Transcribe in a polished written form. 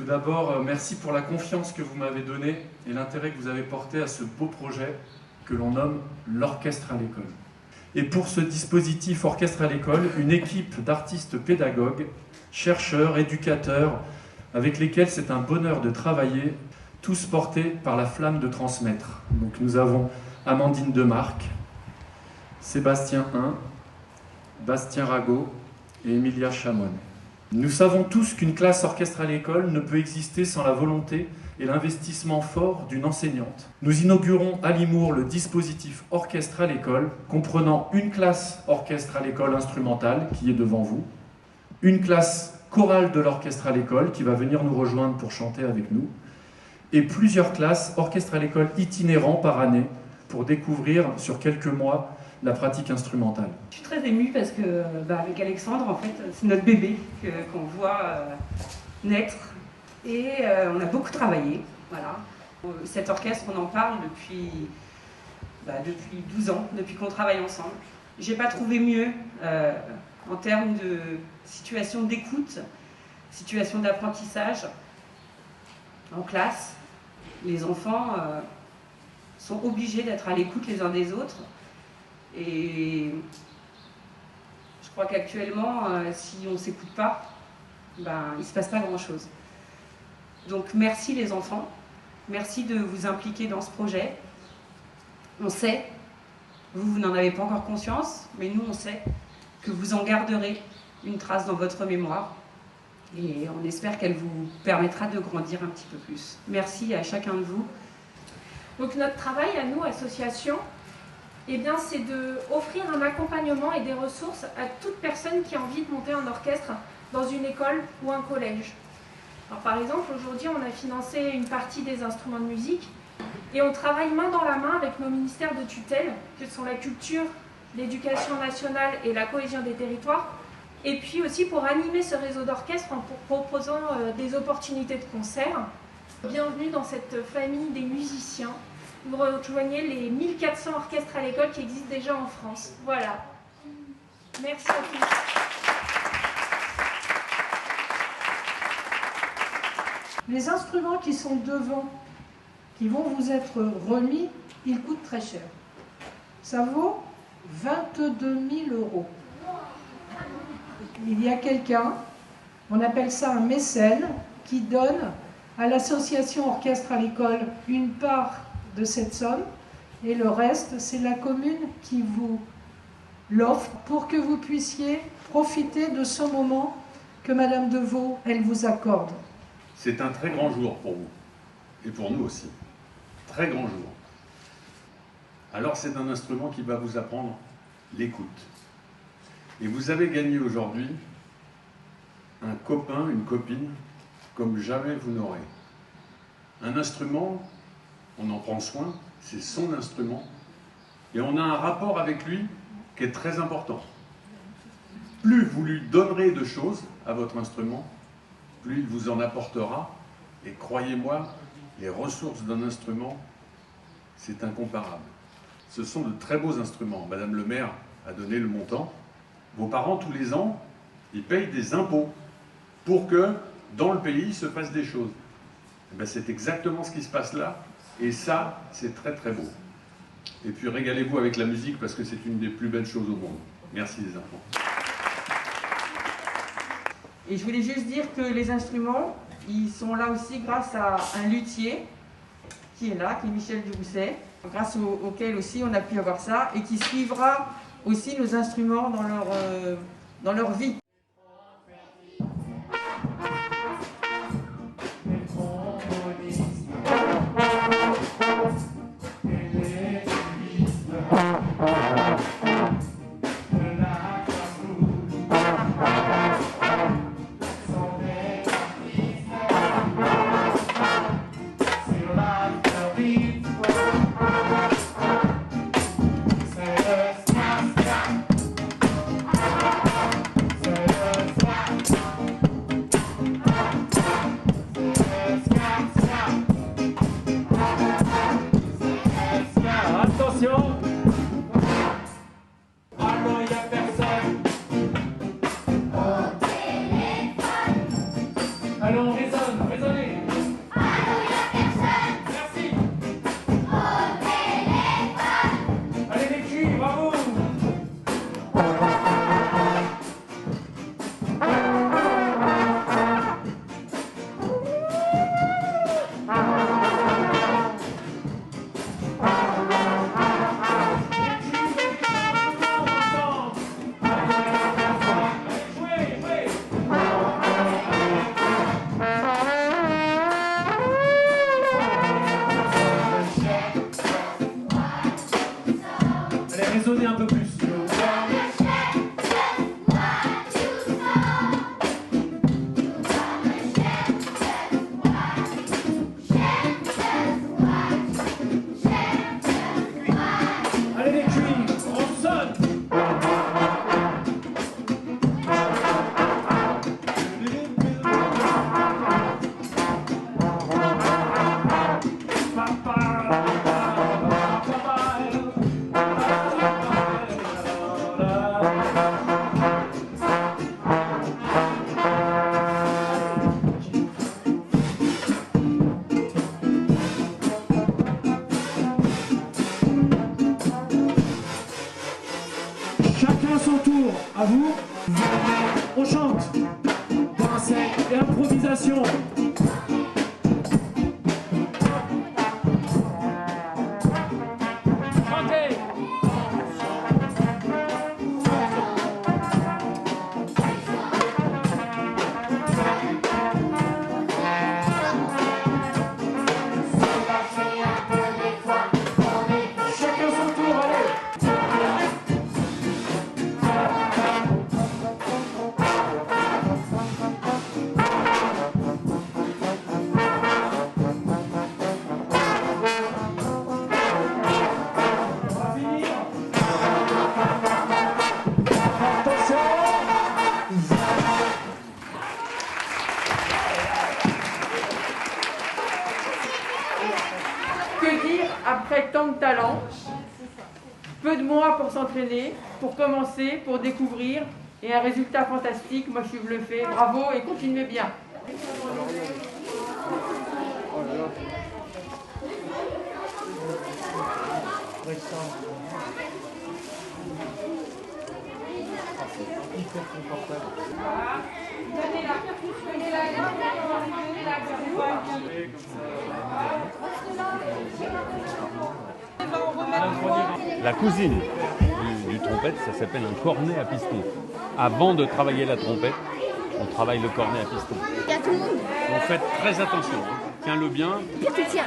Tout d'abord, merci pour la confiance que vous m'avez donnée et l'intérêt que vous avez porté à ce beau projet que l'on nomme l'Orchestre à l'école. Et pour ce dispositif Orchestre à l'école, une équipe d'artistes pédagogues, chercheurs, éducateurs, avec lesquels c'est un bonheur de travailler, tous portés par la flamme de transmettre. Donc nous avons Amandine Demarque, Sébastien Hein, Bastien Rago et Emilia Chamon. Nous savons tous qu'une classe orchestre à l'école ne peut exister sans la volonté et l'investissement fort d'une enseignante. Nous inaugurons à Limours le dispositif Orchestre à l'école, comprenant une classe orchestre à l'école instrumentale qui est devant vous, une classe chorale de l'orchestre à l'école qui va venir nous rejoindre pour chanter avec nous, et plusieurs classes orchestre à l'école itinérants par année pour découvrir sur quelques mois la pratique instrumentale. Je suis très émue parce que avec Alexandre, en fait, c'est notre bébé qu'on voit naître et on a beaucoup travaillé. Voilà. Cet orchestre, on en parle depuis 12 ans, depuis qu'on travaille ensemble. J'ai pas trouvé mieux en termes de situation d'écoute, situation d'apprentissage en classe. Les enfants sont obligés d'être à l'écoute les uns des autres. Et je crois qu'actuellement, si on ne s'écoute pas, il ne se passe pas grand-chose. Donc merci les enfants, merci de vous impliquer dans ce projet. On sait, vous n'en avez pas encore conscience, mais nous on sait que vous en garderez une trace dans votre mémoire. Et on espère qu'elle vous permettra de grandir un petit peu plus. Merci à chacun de vous. Donc notre travail à nous, association, c'est d'offrir un accompagnement et des ressources à toute personne qui a envie de monter un orchestre dans une école ou un collège. Alors, par exemple, aujourd'hui, on a financé une partie des instruments de musique et on travaille main dans la main avec nos ministères de tutelle, que sont la culture, l'éducation nationale et la cohésion des territoires, et puis aussi pour animer ce réseau d'orchestres en proposant des opportunités de concert. Bienvenue dans cette famille des musiciens. Vous rejoignez les 1400 orchestres à l'école qui existent déjà en France. Voilà. Merci à tous. Les instruments qui sont devant, qui vont vous être remis, ils coûtent très cher. Ça vaut 22 000 €. Il y a quelqu'un, on appelle ça un mécène, qui donne à l'association Orchestre à l'école une part de cette somme, et le reste, c'est la commune qui vous l'offre pour que vous puissiez profiter de ce moment que Madame Deveau, elle vous accorde. C'est un très grand jour pour vous, et pour nous aussi. Très grand jour. Alors c'est un instrument qui va vous apprendre l'écoute. Et vous avez gagné aujourd'hui un copain, une copine, comme jamais vous n'aurez. Un instrument, on en prend soin, c'est son instrument, et on a un rapport avec lui qui est très important. Plus vous lui donnerez de choses à votre instrument, plus il vous en apportera, et croyez-moi, les ressources d'un instrument, c'est incomparable. Ce sont de très beaux instruments. Madame le maire a donné le montant. Vos parents, tous les ans, ils payent des impôts pour que, dans le pays, il se passe des choses. C'est exactement ce qui se passe là, et ça, c'est très très beau. Et puis régalez-vous avec la musique, parce que c'est une des plus belles choses au monde. Merci les enfants. Et je voulais juste dire que les instruments, ils sont là aussi grâce à un luthier qui est là, qui est Michel Durousset, grâce auquel aussi on a pu avoir ça, et qui suivra aussi nos instruments dans leur vie. Allons, résonne, résonnez. Chacun son tour, à vous. On chante. Danse et improvisation. Chantez. Chacun son tour, allez. Que dire après tant de talent? Peu de mois pour s'entraîner, pour commencer, pour découvrir, et un résultat fantastique. Moi je suis bluffée, bravo et continuez bien. La cousine du trompette, ça s'appelle un cornet à piston. Avant de travailler la trompette, on travaille le cornet à piston. Il y a tout le monde. Donc faites très attention. Tiens-le bien. Pierre, tu tiens.